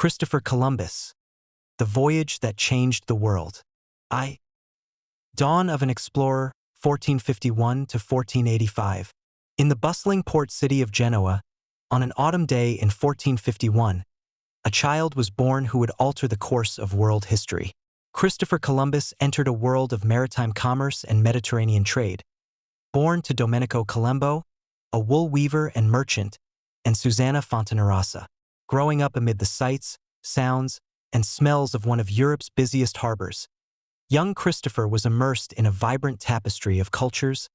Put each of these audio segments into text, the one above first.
Christopher Columbus, the voyage that changed the world. Dawn of an explorer, 1451 to 1485. In the bustling port city of Genoa, on an autumn day in 1451, a child was born who would alter the course of world history. Christopher Columbus entered a world of maritime commerce and Mediterranean trade. Born to Domenico Colombo, a wool weaver and merchant, and Susanna Fontanarasa, growing up amid the sights, sounds, and smells of one of Europe's busiest harbors, young Christopher was immersed in a vibrant tapestry of cultures,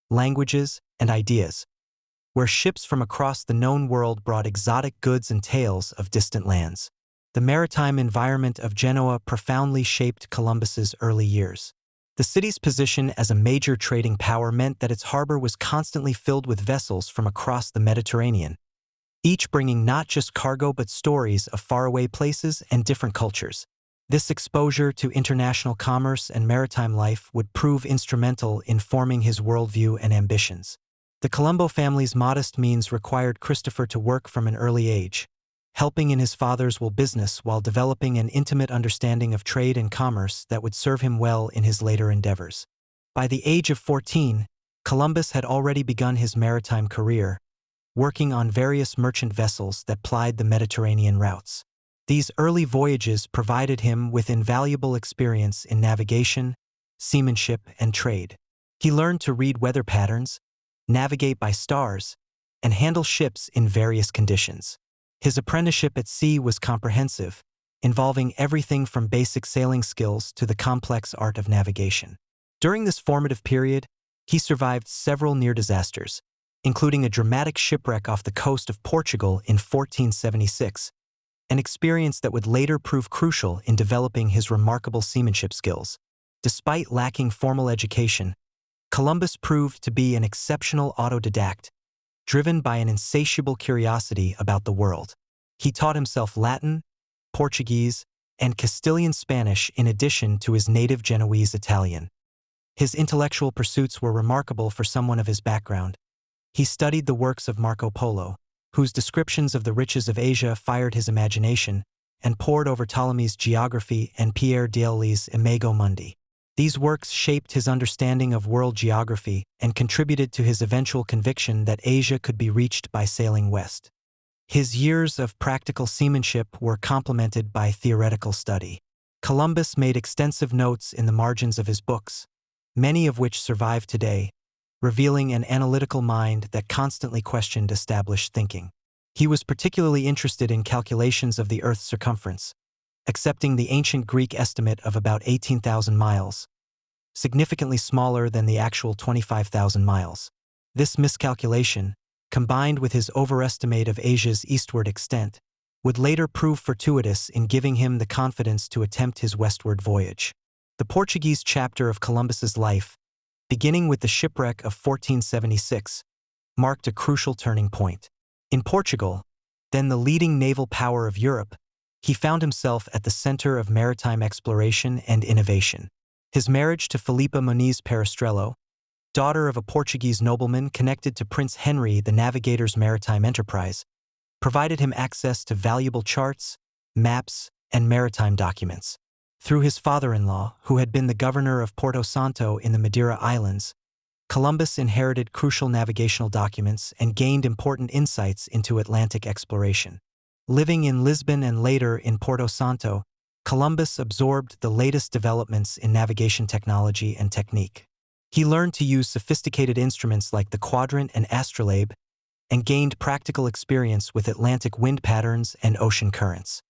languages, and ideas, where ships from across the known world brought exotic goods and tales of distant lands. The maritime environment of Genoa profoundly shaped Columbus's early years. The city's position as a major trading power meant that its harbor was constantly filled with vessels from across the Mediterranean, each bringing not just cargo but stories of faraway places and different cultures. This exposure to international commerce and maritime life would prove instrumental in forming his worldview and ambitions. The Colombo family's modest means required Christopher to work from an early age, helping in his father's wool business while developing an intimate understanding of trade and commerce that would serve him well in his later endeavors. By the age of 14, Columbus had already begun his maritime career, working on various merchant vessels that plied the Mediterranean routes. These early voyages provided him with invaluable experience in navigation, seamanship, and trade. He learned to read weather patterns, navigate by stars, and handle ships in various conditions. His apprenticeship at sea was comprehensive, involving everything from basic sailing skills to the complex art of navigation. During this formative period, he survived several near disasters, including a dramatic shipwreck off the coast of Portugal in 1476, an experience that would later prove crucial in developing his remarkable seamanship skills. Despite lacking formal education, Columbus proved to be an exceptional autodidact, driven by an insatiable curiosity about the world. He taught himself Latin, Portuguese, and Castilian Spanish in addition to his native Genoese Italian. His intellectual pursuits were remarkable for someone of his background. He studied the works of Marco Polo, whose descriptions of the riches of Asia fired his imagination, and pored over Ptolemy's geography and Pierre D'Ailly's Imago Mundi. These works shaped his understanding of world geography and contributed to his eventual conviction that Asia could be reached by sailing west. His years of practical seamanship were complemented by theoretical study. Columbus made extensive notes in the margins of his books, many of which survive today, revealing an analytical mind that constantly questioned established thinking. He was particularly interested in calculations of the Earth's circumference, accepting the ancient Greek estimate of about 18,000 miles, significantly smaller than the actual 25,000 miles. This miscalculation, combined with his overestimate of Asia's eastward extent, would later prove fortuitous in giving him the confidence to attempt his westward voyage. The Portuguese chapter of Columbus's life, beginning with the shipwreck of 1476, marked a crucial turning point. In Portugal, then the leading naval power of Europe, he found himself at the center of maritime exploration and innovation. His marriage to Filipa Muniz Perestrello, daughter of a Portuguese nobleman connected to Prince Henry the Navigator's maritime enterprise, provided him access to valuable charts, maps, and maritime documents. Through his father-in-law, who had been the governor of Porto Santo in the Madeira Islands, Columbus inherited crucial navigational documents and gained important insights into Atlantic exploration. Living in Lisbon and later in Porto Santo, Columbus absorbed the latest developments in navigation technology and technique. He learned to use sophisticated instruments like the quadrant and astrolabe and gained practical experience with Atlantic wind patterns and ocean currents.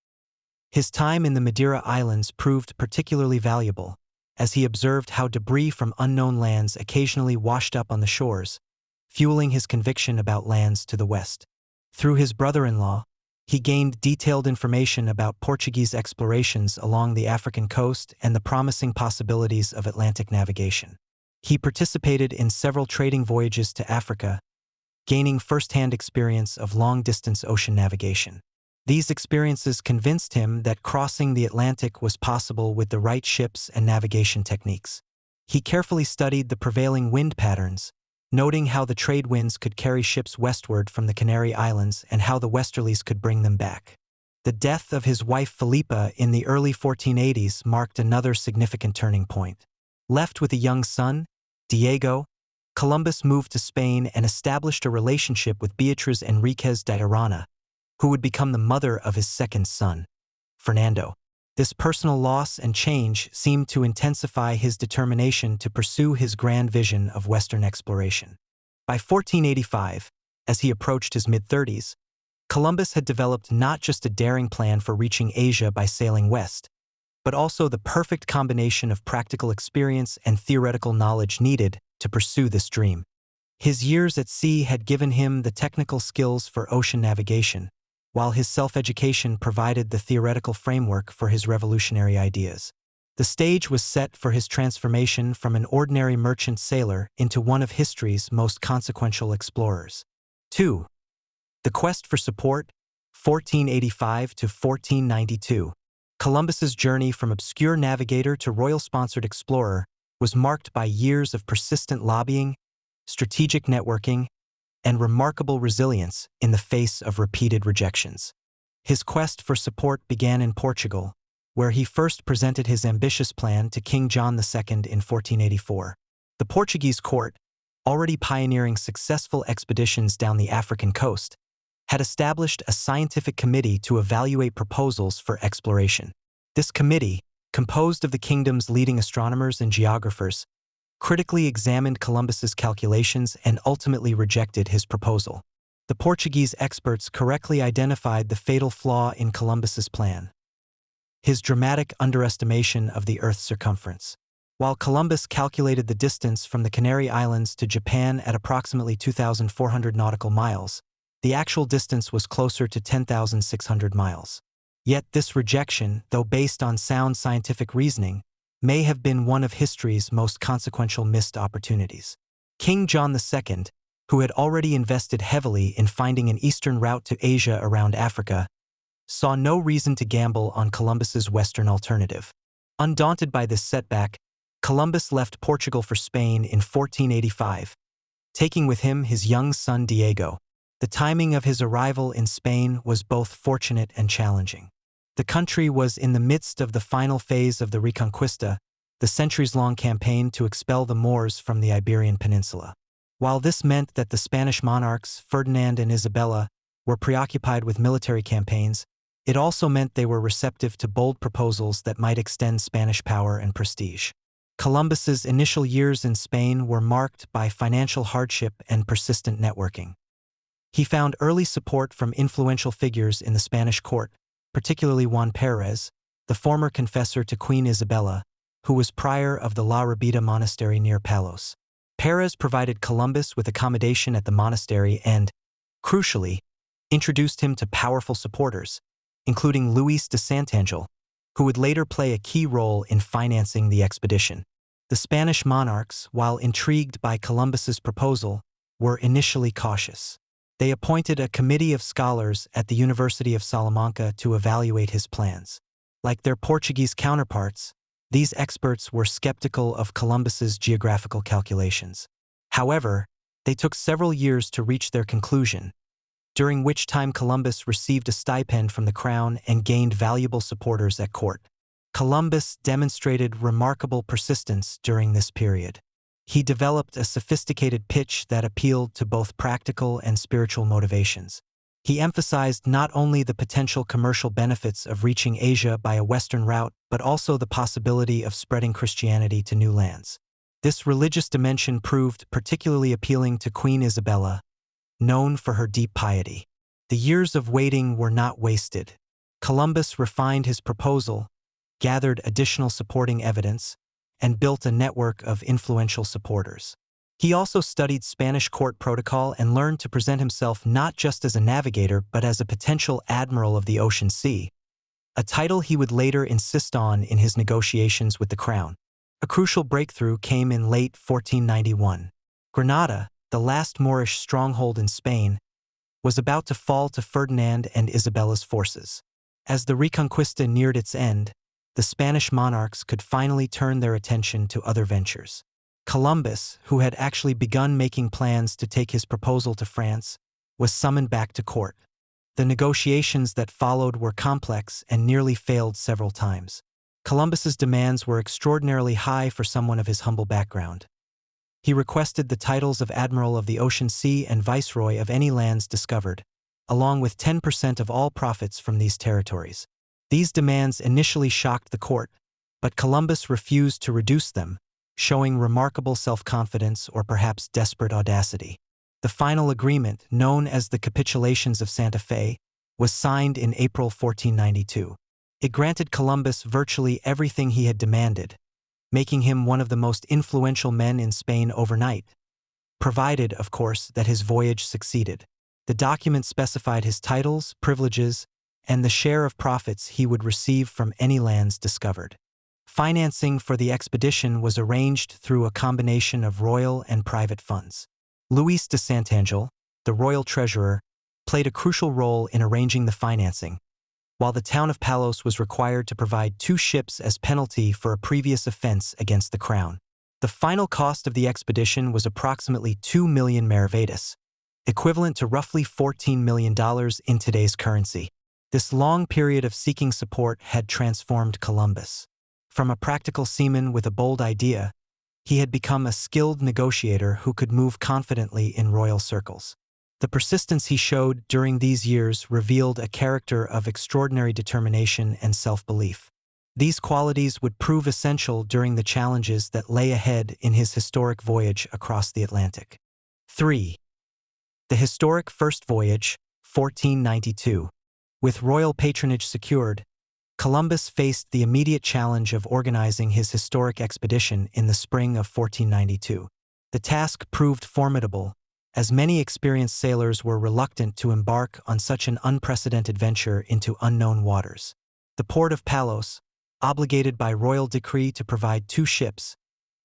His time in the Madeira Islands proved particularly valuable, as he observed how debris from unknown lands occasionally washed up on the shores, fueling his conviction about lands to the west. Through his brother-in-law, he gained detailed information about Portuguese explorations along the African coast and the promising possibilities of Atlantic navigation. He participated in several trading voyages to Africa, gaining first-hand experience of long-distance ocean navigation. These experiences convinced him that crossing the Atlantic was possible with the right ships and navigation techniques. He carefully studied the prevailing wind patterns, noting how the trade winds could carry ships westward from the Canary Islands and how the westerlies could bring them back. The death of his wife Felipa in the early 1480s marked another significant turning point. Left with a young son, Diego, Columbus moved to Spain and established a relationship with Beatriz Enriquez de Arana, who would become the mother of his second son, Fernando. This personal loss and change seemed to intensify his determination to pursue his grand vision of Western exploration. By 1485, as he approached his mid-30s, Columbus had developed not just a daring plan for reaching Asia by sailing west, but also the perfect combination of practical experience and theoretical knowledge needed to pursue this dream. His years at sea had given him the technical skills for ocean navigation, while his self-education provided the theoretical framework for his revolutionary ideas. The stage was set for his transformation from an ordinary merchant sailor into one of history's most consequential explorers. 2. The Quest for Support, 1485 to 1492. Columbus's journey from obscure navigator to royal-sponsored explorer was marked by years of persistent lobbying, strategic networking, and remarkable resilience in the face of repeated rejections. His quest for support began in Portugal, where he first presented his ambitious plan to King John II in 1484. The Portuguese court, already pioneering successful expeditions down the African coast, had established a scientific committee to evaluate proposals for exploration. This committee, composed of the kingdom's leading astronomers and geographers, critically examined Columbus's calculations and ultimately rejected his proposal. The Portuguese experts correctly identified the fatal flaw in Columbus's plan: his dramatic underestimation of the Earth's circumference. While Columbus calculated the distance from the Canary Islands to Japan at approximately 2,400 nautical miles, the actual distance was closer to 10,600 miles. Yet this rejection, though based on sound scientific reasoning, may have been one of history's most consequential missed opportunities. King John II, who had already invested heavily in finding an eastern route to Asia around Africa, saw no reason to gamble on Columbus's western alternative. Undaunted by this setback, Columbus left Portugal for Spain in 1485, taking with him his young son Diego. The timing of his arrival in Spain was both fortunate and challenging. The country was in the midst of the final phase of the Reconquista, the centuries-long campaign to expel the Moors from the Iberian Peninsula. While this meant that the Spanish monarchs, Ferdinand and Isabella, were preoccupied with military campaigns, it also meant they were receptive to bold proposals that might extend Spanish power and prestige. Columbus's initial years in Spain were marked by financial hardship and persistent networking. He found early support from influential figures in the Spanish court, particularly Juan Pérez, the former confessor to Queen Isabella, who was prior of the La Rabida monastery near Palos. Pérez provided Columbus with accommodation at the monastery and, crucially, introduced him to powerful supporters, including Luis de Santangel, who would later play a key role in financing the expedition. The Spanish monarchs, while intrigued by Columbus's proposal, were initially cautious. They appointed a committee of scholars at the University of Salamanca to evaluate his plans. Like their Portuguese counterparts, these experts were skeptical of Columbus's geographical calculations. However, they took several years to reach their conclusion, during which time Columbus received a stipend from the crown and gained valuable supporters at court. Columbus demonstrated remarkable persistence during this period. He developed a sophisticated pitch that appealed to both practical and spiritual motivations. He emphasized not only the potential commercial benefits of reaching Asia by a western route, but also the possibility of spreading Christianity to new lands. This religious dimension proved particularly appealing to Queen Isabella, known for her deep piety. The years of waiting were not wasted. Columbus refined his proposal, gathered additional supporting evidence, and built a network of influential supporters. He also studied Spanish court protocol and learned to present himself not just as a navigator but as a potential admiral of the ocean sea, a title he would later insist on in his negotiations with the crown. A crucial breakthrough came in late 1491. Granada, the last Moorish stronghold in Spain, was about to fall to Ferdinand and Isabella's forces. As the Reconquista neared its end, the Spanish monarchs could finally turn their attention to other ventures. Columbus, who had actually begun making plans to take his proposal to France, was summoned back to court. The negotiations that followed were complex and nearly failed several times. Columbus's demands were extraordinarily high for someone of his humble background. He requested the titles of Admiral of the Ocean Sea and Viceroy of any lands discovered, along with 10% of all profits from these territories. These demands initially shocked the court, but Columbus refused to reduce them, showing remarkable self-confidence or perhaps desperate audacity. The final agreement, known as the Capitulations of Santa Fe, was signed in April 1492. It granted Columbus virtually everything he had demanded, making him one of the most influential men in Spain overnight, provided, of course, that his voyage succeeded. The document specified his titles, privileges, and the share of profits he would receive from any lands discovered. Financing for the expedition was arranged through a combination of royal and private funds. Luis de Santangel, the royal treasurer, played a crucial role in arranging the financing, while the town of Palos was required to provide 2 ships as penalty for a previous offense against the crown. The final cost of the expedition was approximately 2 million maravedis, equivalent to roughly $14 million in today's currency. This long period of seeking support had transformed Columbus. From a practical seaman with a bold idea, he had become a skilled negotiator who could move confidently in royal circles. The persistence he showed during these years revealed a character of extraordinary determination and self-belief. These qualities would prove essential during the challenges that lay ahead in his historic voyage across the Atlantic. 3. The historic First Voyage, 1492. With royal patronage secured, Columbus faced the immediate challenge of organizing his historic expedition in the spring of 1492. The task proved formidable, as many experienced sailors were reluctant to embark on such an unprecedented venture into unknown waters. The port of Palos, obligated by royal decree to provide 2 ships,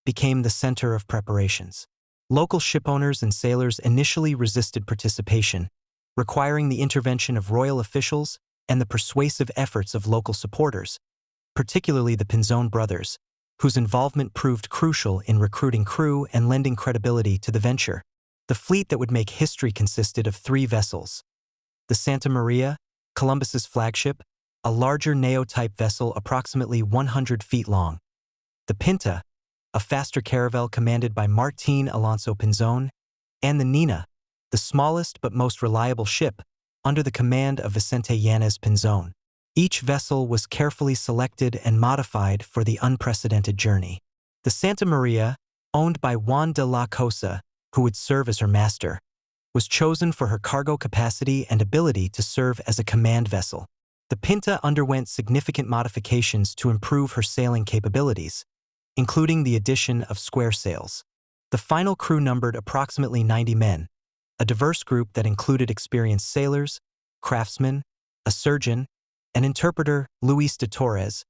became the center of preparations. Local shipowners and sailors initially resisted participation, requiring the intervention of royal officials and the persuasive efforts of local supporters, particularly the Pinzon brothers, whose involvement proved crucial in recruiting crew and lending credibility to the venture. The fleet that would make history consisted of 3 vessels. The Santa Maria, Columbus's flagship, a larger Neo-type vessel approximately 100 feet long. The Pinta, a faster caravel commanded by Martín Alonso Pinzon, and the Nina, the smallest but most reliable ship, under the command of Vicente Yanez Pinzon. Each vessel was carefully selected and modified for the unprecedented journey. The Santa Maria, owned by Juan de la Cosa, who would serve as her master, was chosen for her cargo capacity and ability to serve as a command vessel. The Pinta underwent significant modifications to improve her sailing capabilities, including the addition of square sails. The final crew numbered approximately 90 men, a diverse group that included experienced sailors, craftsmen, a surgeon, an interpreter, Luis de Torres,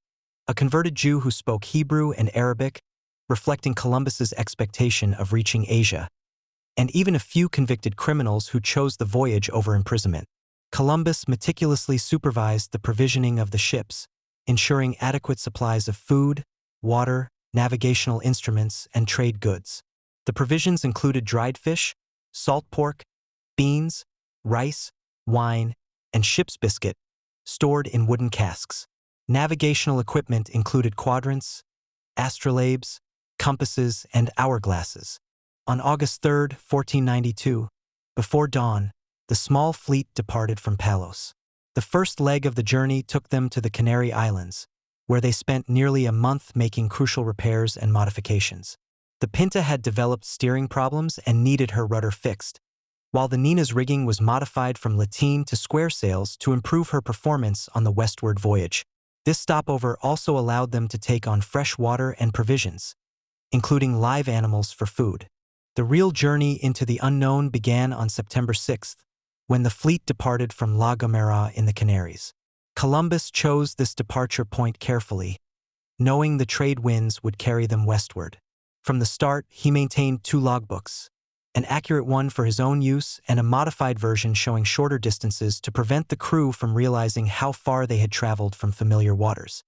a converted Jew who spoke Hebrew and Arabic, reflecting Columbus's expectation of reaching Asia, and even a few convicted criminals who chose the voyage over imprisonment. Columbus meticulously supervised the provisioning of the ships, ensuring adequate supplies of food, water, navigational instruments, and trade goods. The provisions included dried fish, salt pork, beans, rice, wine, and ship's biscuit, stored in wooden casks. Navigational equipment included quadrants, astrolabes, compasses, and hourglasses. On August 3, 1492, before dawn, the small fleet departed from Palos. The first leg of the journey took them to the Canary Islands, where they spent nearly a month making crucial repairs and modifications. The Pinta had developed steering problems and needed her rudder fixed, while the Nina's rigging was modified from lateen to square sails to improve her performance on the westward voyage. This stopover also allowed them to take on fresh water and provisions, including live animals for food. The real journey into the unknown began on September 6, when the fleet departed from La Gomera in the Canaries. Columbus chose this departure point carefully, knowing the trade winds would carry them westward. From the start, he maintained 2 logbooks, an accurate one for his own use and a modified version showing shorter distances to prevent the crew from realizing how far they had traveled from familiar waters.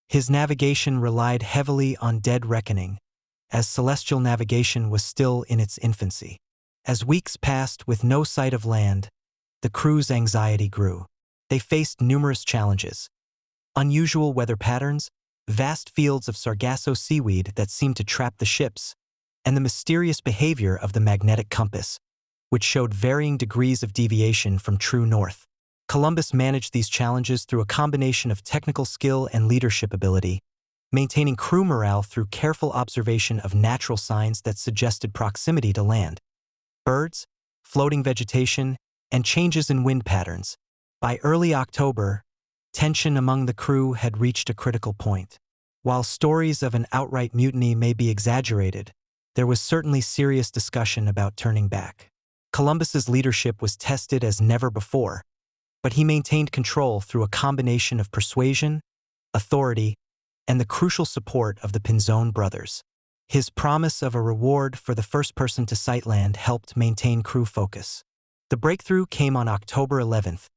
His navigation relied heavily on dead reckoning, as celestial navigation was still in its infancy. As weeks passed with no sight of land, the crew's anxiety grew. They faced numerous challenges: unusual weather patterns, vast fields of sargasso seaweed that seemed to trap the ships, and the mysterious behavior of the magnetic compass, which showed varying degrees of deviation from true north. Columbus managed these challenges through a combination of technical skill and leadership ability, maintaining crew morale through careful observation of natural signs that suggested proximity to land: birds, floating vegetation, and changes in wind patterns. By early October, tension among the crew had reached a critical point. While stories of an outright mutiny may be exaggerated, there was certainly serious discussion about turning back. Columbus's leadership was tested as never before, but he maintained control through a combination of persuasion, authority, and the crucial support of the Pinzon brothers. His promise of a reward for the first person to sight land helped maintain crew focus. The breakthrough came on October 11th,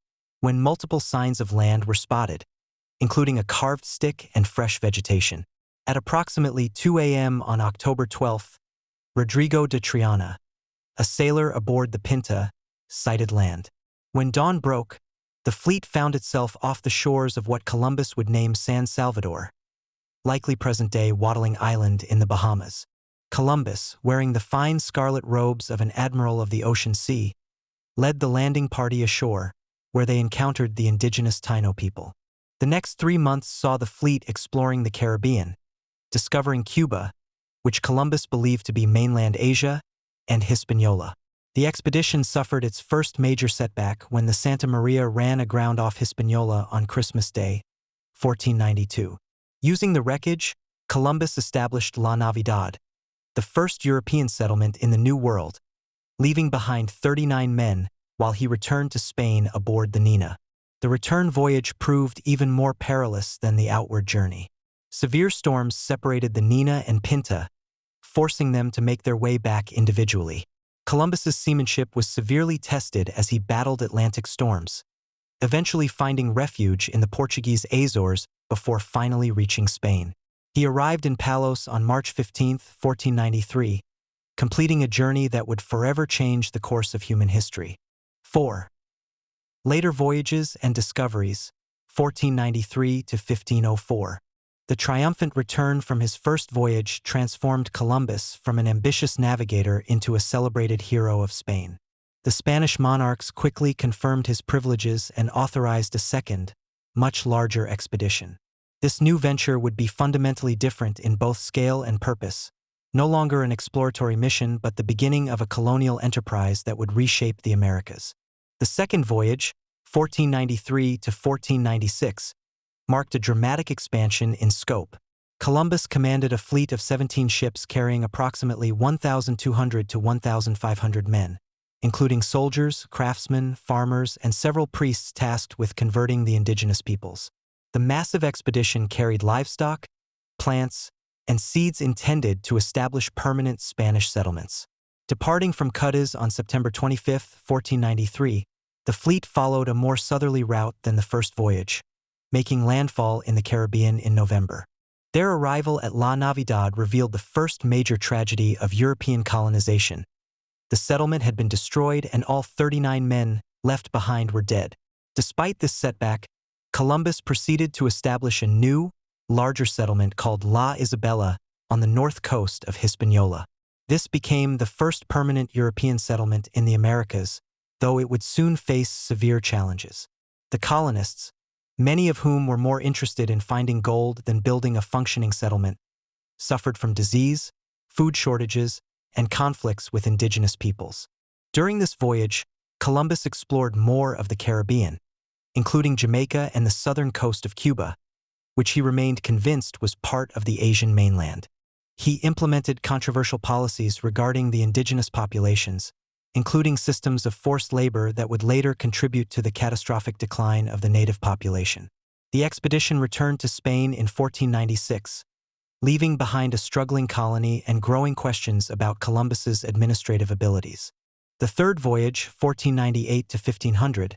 when multiple signs of land were spotted, including a carved stick and fresh vegetation. At approximately 2 a.m. on October 12th, Rodrigo de Triana, a sailor aboard the Pinta, sighted land. When dawn broke, the fleet found itself off the shores of what Columbus would name San Salvador, likely present-day Watling Island in the Bahamas. Columbus, wearing the fine scarlet robes of an admiral of the ocean sea, led the landing party ashore, where they encountered the indigenous Taino people. The next 3 months saw the fleet exploring the Caribbean, discovering Cuba, which Columbus believed to be mainland Asia, and Hispaniola. The expedition suffered its first major setback when the Santa Maria ran aground off Hispaniola on Christmas Day, 1492. Using the wreckage, Columbus established La Navidad, the first European settlement in the New World, leaving behind 39 men while he returned to Spain aboard the Nina. The return voyage proved even more perilous than the outward journey. Severe storms separated the Nina and Pinta, forcing them to make their way back individually. Columbus's seamanship was severely tested as he battled Atlantic storms, eventually finding refuge in the Portuguese Azores before finally reaching Spain. He arrived in Palos on March 15, 1493, completing a journey that would forever change the course of human history. 4. Later voyages and discoveries, 1493 to 1504. The triumphant return from his first voyage transformed Columbus from an ambitious navigator into a celebrated hero of Spain. The Spanish monarchs quickly confirmed his privileges and authorized a second, much larger expedition. This new venture would be fundamentally different in both scale and purpose, no longer an exploratory mission but the beginning of a colonial enterprise that would reshape the Americas. The second voyage, 1493 to 1496, marked a dramatic expansion in scope. Columbus commanded a fleet of 17 ships carrying approximately 1,200 to 1,500 men, including soldiers, craftsmen, farmers, and several priests tasked with converting the indigenous peoples. The massive expedition carried livestock, plants, and seeds intended to establish permanent Spanish settlements. Departing from Cadiz on September 25, 1493, the fleet followed a more southerly route than the first voyage, making landfall in the Caribbean in November. Their arrival at La Navidad revealed the first major tragedy of European colonization. The settlement had been destroyed and all 39 men left behind were dead. Despite this setback, Columbus proceeded to establish a new, larger settlement called La Isabela on the north coast of Hispaniola. This became the first permanent European settlement in the Americas, though it would soon face severe challenges. The colonists, many of whom were more interested in finding gold than building a functioning settlement, suffered from disease, food shortages, and conflicts with indigenous peoples. During this voyage, Columbus explored more of the Caribbean, including Jamaica and the southern coast of Cuba, which he remained convinced was part of the Asian mainland. He implemented controversial policies regarding the indigenous populations, including systems of forced labor that would later contribute to the catastrophic decline of the native population. The expedition returned to Spain in 1496, leaving behind a struggling colony and growing questions about Columbus's administrative abilities. The third voyage, 1498 to 1500,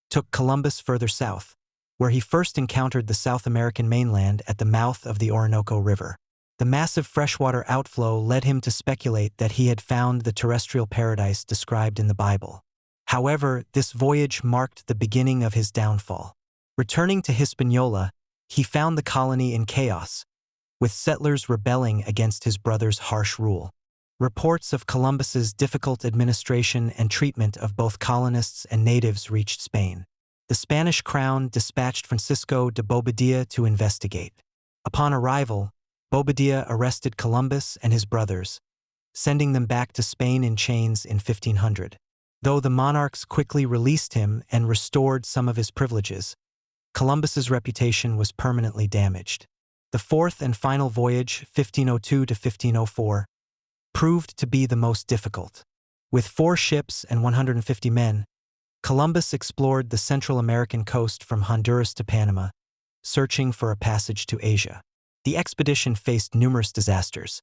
took Columbus further south, where he first encountered the South American mainland at the mouth of the Orinoco River. The massive freshwater outflow led him to speculate that he had found the terrestrial paradise described in the Bible. However, this voyage marked the beginning of his downfall. Returning to Hispaniola, he found the colony in chaos, with settlers rebelling against his brother's harsh rule. Reports of Columbus's difficult administration and treatment of both colonists and natives reached Spain. The Spanish crown dispatched Francisco de Bobadilla to investigate. Upon arrival, Bobadilla arrested Columbus and his brothers, sending them back to Spain in chains in 1500. Though the monarchs quickly released him and restored some of his privileges, Columbus's reputation was permanently damaged. The fourth and final voyage, 1502 to 1504, proved to be the most difficult. With 4 ships and 150 men, Columbus explored the Central American coast from Honduras to Panama, searching for a passage to Asia. The expedition faced numerous disasters: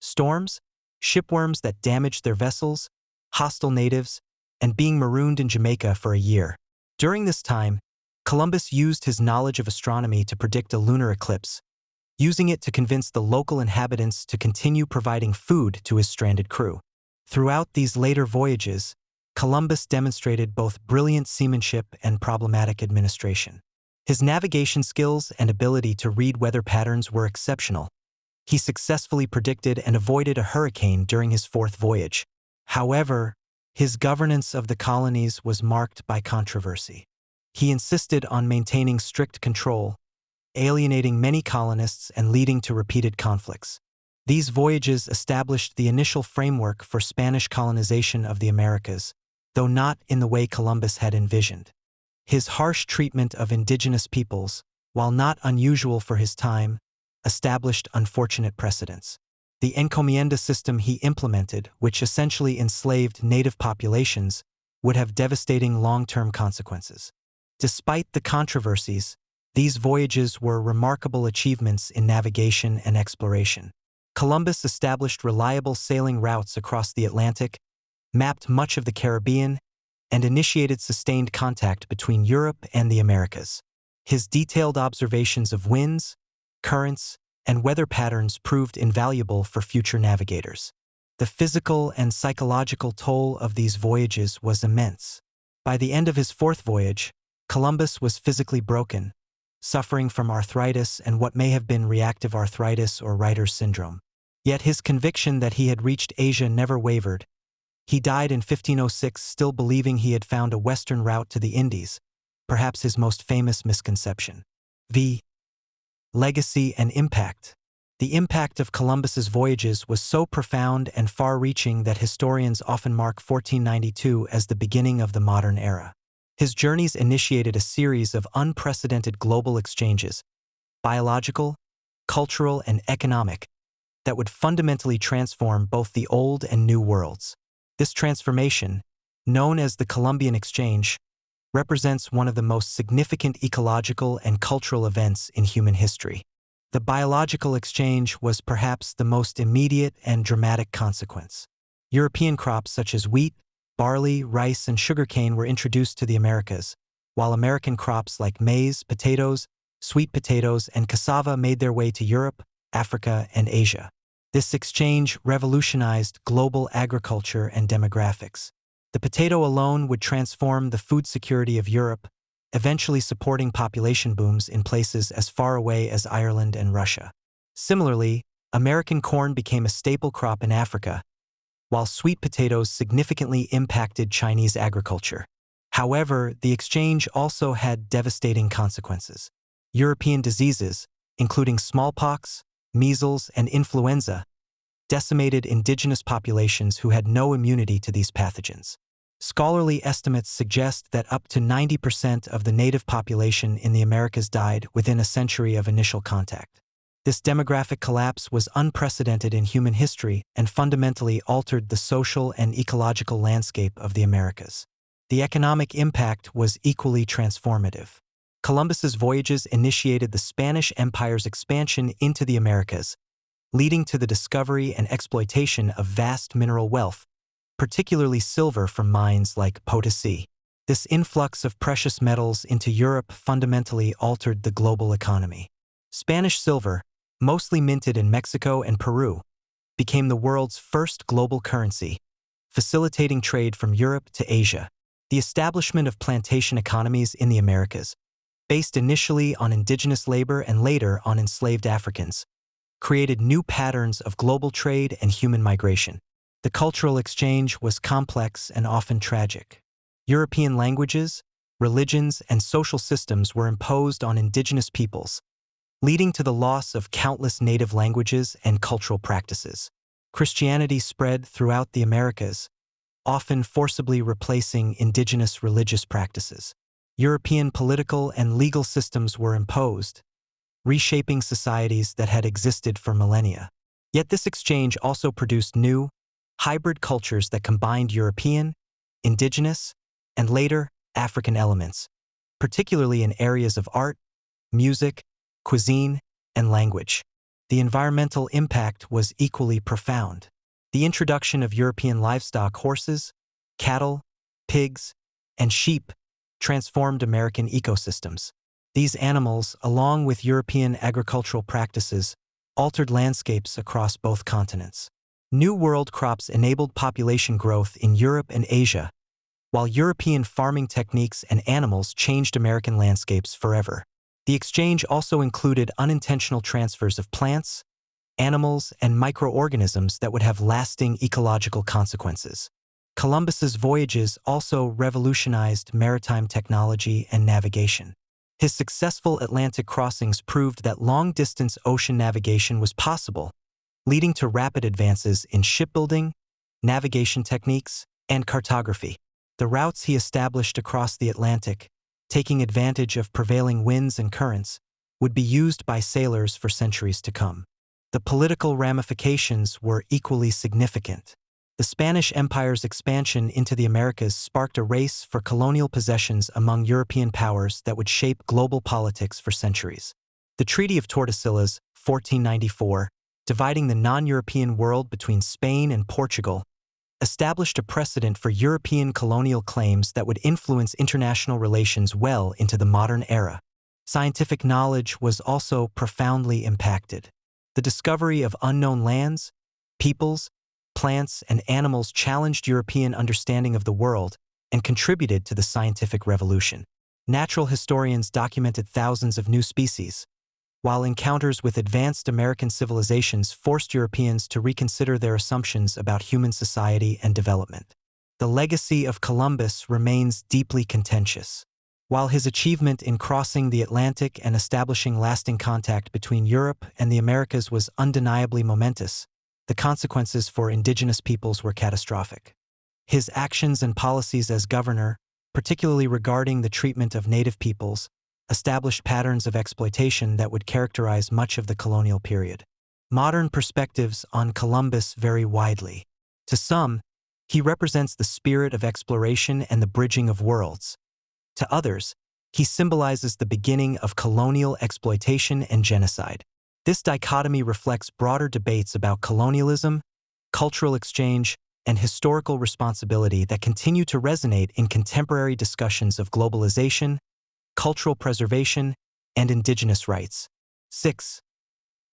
storms, shipworms that damaged their vessels, hostile natives, and being marooned in Jamaica for a year. During this time, Columbus used his knowledge of astronomy to predict a lunar eclipse, using it to convince the local inhabitants to continue providing food to his stranded crew. Throughout these later voyages, Columbus demonstrated both brilliant seamanship and problematic administration. His navigation skills and ability to read weather patterns were exceptional. He successfully predicted and avoided a hurricane during his 4th voyage. However, his governance of the colonies was marked by controversy. He insisted on maintaining strict control, alienating many colonists and leading to repeated conflicts. These voyages established the initial framework for Spanish colonization of the Americas, though not in the way Columbus had envisioned. His harsh treatment of indigenous peoples, while not unusual for his time, established unfortunate precedents. The encomienda system he implemented, which essentially enslaved native populations, would have devastating long-term consequences. Despite the controversies, these voyages were remarkable achievements in navigation and exploration. Columbus established reliable sailing routes across the Atlantic, mapped much of the Caribbean, and initiated sustained contact between Europe and the Americas. His detailed observations of winds, currents, and weather patterns proved invaluable for future navigators. The physical and psychological toll of these voyages was immense. By the end of his 4th voyage, Columbus was physically broken, suffering from arthritis and what may have been reactive arthritis or Reiter's syndrome. Yet his conviction that he had reached Asia never wavered. He died in 1506 still believing he had found a western route to the Indies, perhaps his most famous misconception. V. Legacy and impact. The impact of Columbus's voyages was so profound and far-reaching that historians often mark 1492 as the beginning of the modern era. His journeys initiated a series of unprecedented global exchanges, biological, cultural, and economic, that would fundamentally transform both the old and new worlds. This transformation, known as the Columbian Exchange, represents one of the most significant ecological and cultural events in human history. The biological exchange was perhaps the most immediate and dramatic consequence. European crops such as wheat, barley, rice, and sugarcane were introduced to the Americas, while American crops like maize, potatoes, sweet potatoes, and cassava made their way to Europe, Africa, and Asia. This exchange revolutionized global agriculture and demographics. The potato alone would transform the food security of Europe, eventually supporting population booms in places as far away as Ireland and Russia. Similarly, American corn became a staple crop in Africa, while sweet potatoes significantly impacted Chinese agriculture. However, the exchange also had devastating consequences. European diseases, including smallpox, measles, and influenza, decimated indigenous populations who had no immunity to these pathogens. Scholarly estimates suggest that up to 90% of the native population in the Americas died within a century of initial contact. This demographic collapse was unprecedented in human history and fundamentally altered the social and ecological landscape of the Americas. The economic impact was equally transformative. Columbus's voyages initiated the Spanish Empire's expansion into the Americas, leading to the discovery and exploitation of vast mineral wealth, particularly silver from mines like Potosi. This influx of precious metals into Europe fundamentally altered the global economy. Spanish silver, mostly minted in Mexico and Peru, became the world's first global currency, facilitating trade from Europe to Asia. The establishment of plantation economies in the Americas, based initially on indigenous labor and later on enslaved Africans, created new patterns of global trade and human migration. The cultural exchange was complex and often tragic. European languages, religions, and social systems were imposed on indigenous peoples, leading to the loss of countless native languages and cultural practices. Christianity spread throughout the Americas, often forcibly replacing indigenous religious practices. European political and legal systems were imposed, reshaping societies that had existed for millennia. Yet this exchange also produced new, hybrid cultures that combined European, indigenous, and later, African elements, particularly in areas of art, music, cuisine, and language. The environmental impact was equally profound. The introduction of European livestock, horses, cattle, pigs, and sheep, transformed American ecosystems. These animals, along with European agricultural practices, altered landscapes across both continents. New World crops enabled population growth in Europe and Asia, while European farming techniques and animals changed American landscapes forever. The exchange also included unintentional transfers of plants, animals, and microorganisms that would have lasting ecological consequences. Columbus's voyages also revolutionized maritime technology and navigation. His successful Atlantic crossings proved that long-distance ocean navigation was possible, leading to rapid advances in shipbuilding, navigation techniques, and cartography. The routes he established across the Atlantic, taking advantage of prevailing winds and currents, would be used by sailors for centuries to come. The political ramifications were equally significant. The Spanish Empire's expansion into the Americas sparked a race for colonial possessions among European powers that would shape global politics for centuries. The Treaty of Tordesillas, 1494, dividing the non-European world between Spain and Portugal, established a precedent for European colonial claims that would influence international relations well into the modern era. Scientific knowledge was also profoundly impacted. The discovery of unknown lands, peoples, plants, and animals challenged European understanding of the world and contributed to the scientific revolution. Natural historians documented thousands of new species, while encounters with advanced American civilizations forced Europeans to reconsider their assumptions about human society and development. The legacy of Columbus remains deeply contentious. While his achievement in crossing the Atlantic and establishing lasting contact between Europe and the Americas was undeniably momentous, the consequences for indigenous peoples were catastrophic. His actions and policies as governor, particularly regarding the treatment of native peoples, established patterns of exploitation that would characterize much of the colonial period. Modern perspectives on Columbus vary widely. To some, he represents the spirit of exploration and the bridging of worlds. To others, he symbolizes the beginning of colonial exploitation and genocide. This dichotomy reflects broader debates about colonialism, cultural exchange, and historical responsibility that continue to resonate in contemporary discussions of globalization, cultural preservation, and indigenous rights. 6.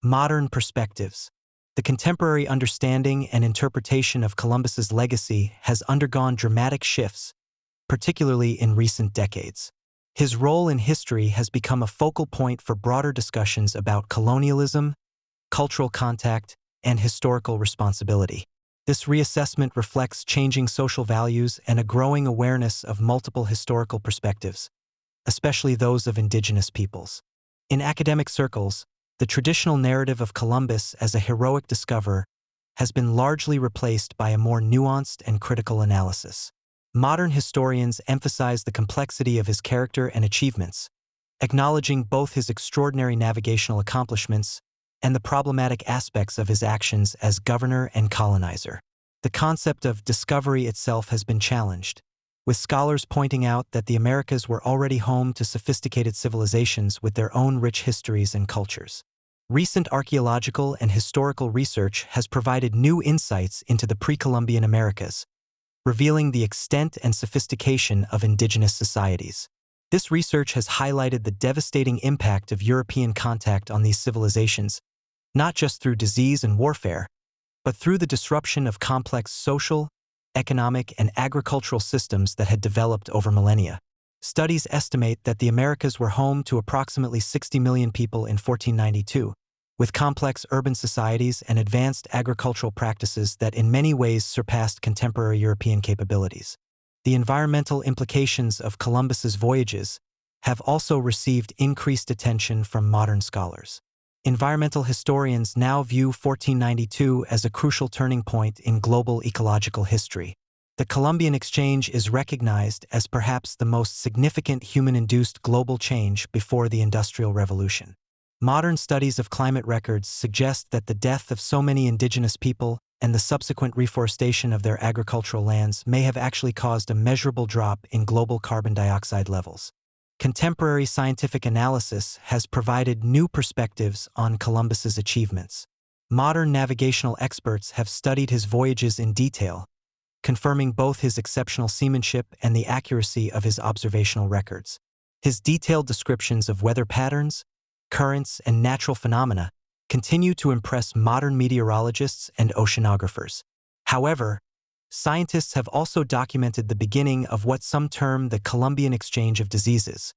Modern perspectives. The contemporary understanding and interpretation of Columbus's legacy has undergone dramatic shifts, particularly in recent decades. His role in history has become a focal point for broader discussions about colonialism, cultural contact, and historical responsibility. This reassessment reflects changing social values and a growing awareness of multiple historical perspectives, especially those of indigenous peoples. In academic circles, the traditional narrative of Columbus as a heroic discoverer has been largely replaced by a more nuanced and critical analysis. Modern historians emphasize the complexity of his character and achievements, acknowledging both his extraordinary navigational accomplishments and the problematic aspects of his actions as governor and colonizer. The concept of discovery itself has been challenged, with scholars pointing out that the Americas were already home to sophisticated civilizations with their own rich histories and cultures. Recent archaeological and historical research has provided new insights into the pre-Columbian Americas, revealing the extent and sophistication of indigenous societies. This research has highlighted the devastating impact of European contact on these civilizations, not just through disease and warfare, but through the disruption of complex social, economic, and agricultural systems that had developed over millennia. Studies estimate that the Americas were home to approximately 60 million people in 1492, with complex urban societies and advanced agricultural practices that in many ways surpassed contemporary European capabilities. The environmental implications of Columbus's voyages have also received increased attention from modern scholars. Environmental historians now view 1492 as a crucial turning point in global ecological history. The Columbian Exchange is recognized as perhaps the most significant human-induced global change before the Industrial Revolution. Modern studies of climate records suggest that the death of so many indigenous people and the subsequent reforestation of their agricultural lands may have actually caused a measurable drop in global carbon dioxide levels. Contemporary scientific analysis has provided new perspectives on Columbus's achievements. Modern navigational experts have studied his voyages in detail, confirming both his exceptional seamanship and the accuracy of his observational records. His detailed descriptions of weather patterns, currents, and natural phenomena continue to impress modern meteorologists and oceanographers. However, scientists have also documented the beginning of what some term the Columbian Exchange of diseases,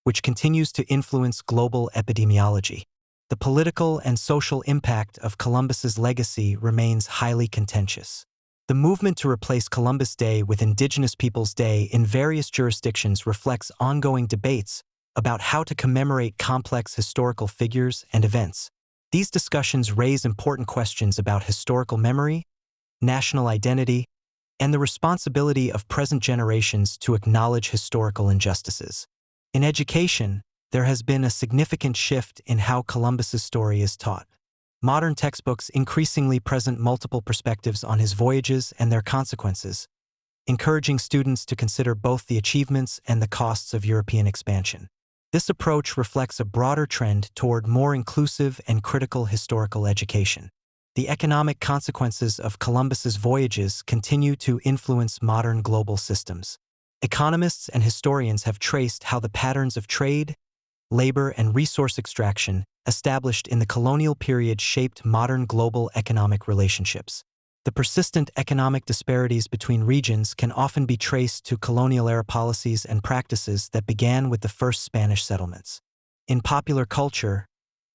which continues to influence global epidemiology. The political and social impact of Columbus's legacy remains highly contentious. The movement to replace Columbus Day with Indigenous Peoples Day in various jurisdictions reflects ongoing debates about how to commemorate complex historical figures and events. These discussions raise important questions about historical memory, national identity, and the responsibility of present generations to acknowledge historical injustices. In education, there has been a significant shift in how Columbus's story is taught. Modern textbooks increasingly present multiple perspectives on his voyages and their consequences, encouraging students to consider both the achievements and the costs of European expansion. This approach reflects a broader trend toward more inclusive and critical historical education. The economic consequences of Columbus's voyages continue to influence modern global systems. Economists and historians have traced how the patterns of trade, labor, and resource extraction established in the colonial period shaped modern global economic relationships. The persistent economic disparities between regions can often be traced to colonial-era policies and practices that began with the first Spanish settlements. In popular culture,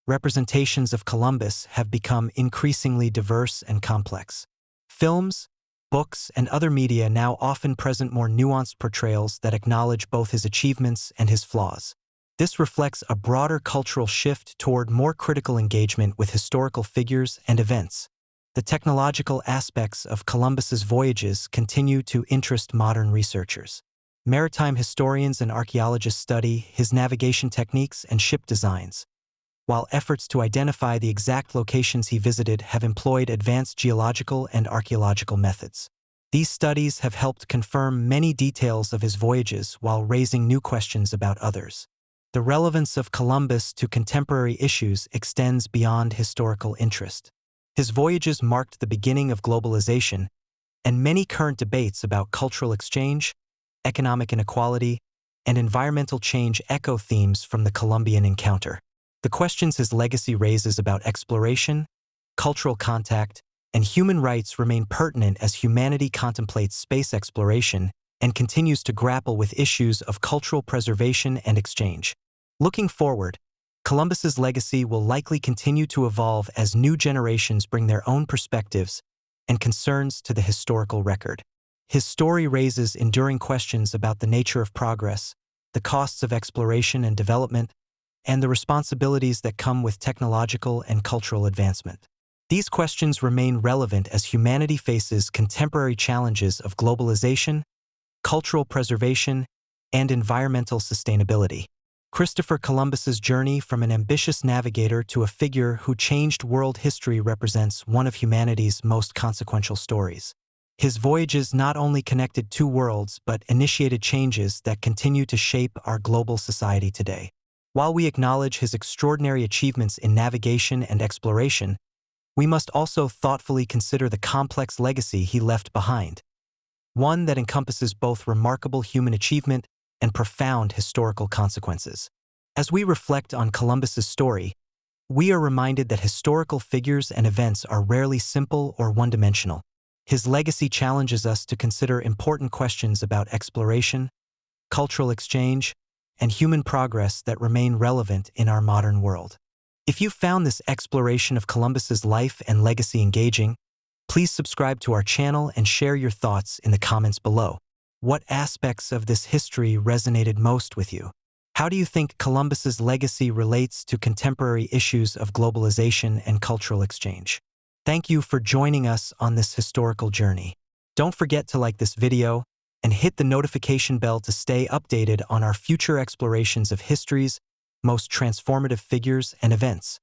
representations of Columbus have become increasingly diverse and complex. Films, books, and other media now often present more nuanced portrayals that acknowledge both his achievements and his flaws. This reflects a broader cultural shift toward more critical engagement with historical figures and events. The technological aspects of Columbus's voyages continue to interest modern researchers. Maritime historians and archaeologists study his navigation techniques and ship designs, while efforts to identify the exact locations he visited have employed advanced geological and archaeological methods. These studies have helped confirm many details of his voyages while raising new questions about others. The relevance of Columbus to contemporary issues extends beyond historical interest. His voyages marked the beginning of globalization, and many current debates about cultural exchange, economic inequality, and environmental change echo themes from the Columbian encounter. The questions his legacy raises about exploration, cultural contact, and human rights remain pertinent as humanity contemplates space exploration and continues to grapple with issues of cultural preservation and exchange. Looking forward, Columbus's legacy will likely continue to evolve as new generations bring their own perspectives and concerns to the historical record. His story raises enduring questions about the nature of progress, the costs of exploration and development, and the responsibilities that come with technological and cultural advancement. These questions remain relevant as humanity faces contemporary challenges of globalization, cultural preservation, and environmental sustainability. Christopher Columbus's journey from an ambitious navigator to a figure who changed world history represents one of humanity's most consequential stories. His voyages not only connected two worlds but initiated changes that continue to shape our global society today. While we acknowledge his extraordinary achievements in navigation and exploration, we must also thoughtfully consider the complex legacy he left behind, one that encompasses both remarkable human achievement and profound historical consequences. As we reflect on Columbus's story, we are reminded that historical figures and events are rarely simple or one-dimensional. His legacy challenges us to consider important questions about exploration, cultural exchange, and human progress that remain relevant in our modern world. If you found this exploration of Columbus's life and legacy engaging, please subscribe to our channel and share your thoughts in the comments below. What aspects of this history resonated most with you? How do you think Columbus's legacy relates to contemporary issues of globalization and cultural exchange? Thank you for joining us on this historical journey. Don't forget to like this video and hit the notification bell to stay updated on our future explorations of history's most transformative figures and events.